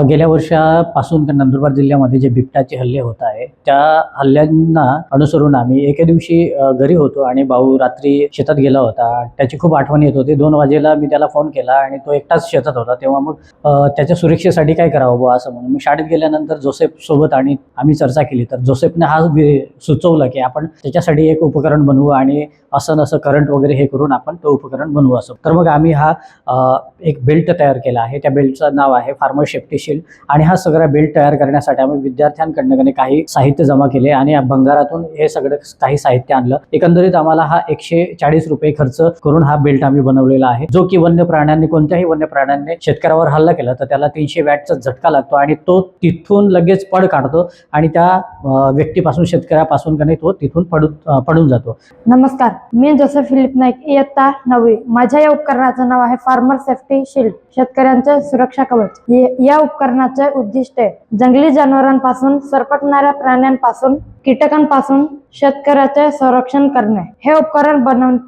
गेल्या वर्षापासून नंदुरबार जिल्ह्यामध्ये जे बिबट्याचे हल्ले होत आहे त्या हल्ल्यांना अनुसरून आम्ही एके दिवशी घरी होतो आणि भाऊ रात्री शेतात गेला होता. त्याची खूप आठवण येत होती. 2 वाजेला मी त्याला फोन केला आणि तो एकटाच शेतात होता. तेव्हा मग त्याच्या सुरक्षेसाठी काय करावं बुवा असं म्हणून मी शाळेत गेल्यानंतर जोसेफ सोबत आणि आम्ही चर्चा केली. तर जोसेफने हा सुचवलं की आपण त्याच्यासाठी एक उपकरण बनवू आणि असं नसं करंट वगैरे हे करून आपण तो उपकरण बनवू असं. तर मग आम्ही हा एक बेल्ट तयार केला आहे. त्या बेल्टचं नाव आहे फार्मर सेफ्टी शील्ड आणि हा सगळा बेल्ट तयार करण्यासाठी आम्ही विद्यार्थ्यांकडनं काही साहित्य जमा केले आणि भंगारातून हे सगळं काही साहित्य आणलं. एकंदरीत आम्हाला हा 140 रुपये खर्च करून हा बेल्ट आम्ही बनवलेला आहे, जो की वन्य प्राण्यांनी कोणत्याही वन्य प्राण्यांनी शेतकऱ्यावर हल्ला केला तर त्याला 300 वॅटचा झटका लागतो आणि तो तिथून लगेच पळ काढतो आणि त्या व्यक्तीपासून शेतकऱ्यापासून तो तिथून पडून जातो. नमस्कार, मी जोसेफ फिलिप नाईक, इयत्ता 9वी. माझ्या या उपकरणाचं नाव आहे फार्मर सेफ्टी शील्ड, शेतकऱ्यांचे सुरक्षा कवच. या उपकरणाचे उद्दिष्ट आहे जंगली जनावरांपासून, सरपटणाऱ्या प्राण्यांपासून, कीटकांपासून शेतकऱ्याचे संरक्षण करणे. हे उपकरण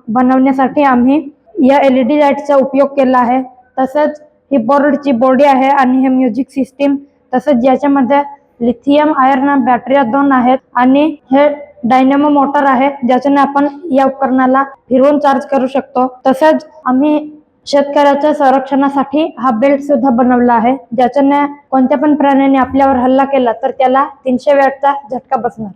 बनवण्यासाठी आम्ही या LED लाईटचा उपयोग केला आहे. तसेच ही बोर्डची बॉडी आहे आणि हे म्युझिक सिस्टीम, तसेच याच्यामध्ये लिथियम आयर्न बॅटऱ्या 2 आहेत आणि हे डायनॅमो मोटर आहे, ज्याच्याने आपण या उपकरणाला फिरवून चार्ज करू शकतो. तसेच आम्ही शेतकऱ्याच्या संरक्षणासाठी हा बेल्ट सुद्धा बनवला आहे, ज्याच्याने कोणत्या पण प्राण्याने आपल्यावर हल्ला केला तर त्याला 300 वॅटचा झटका बसणार.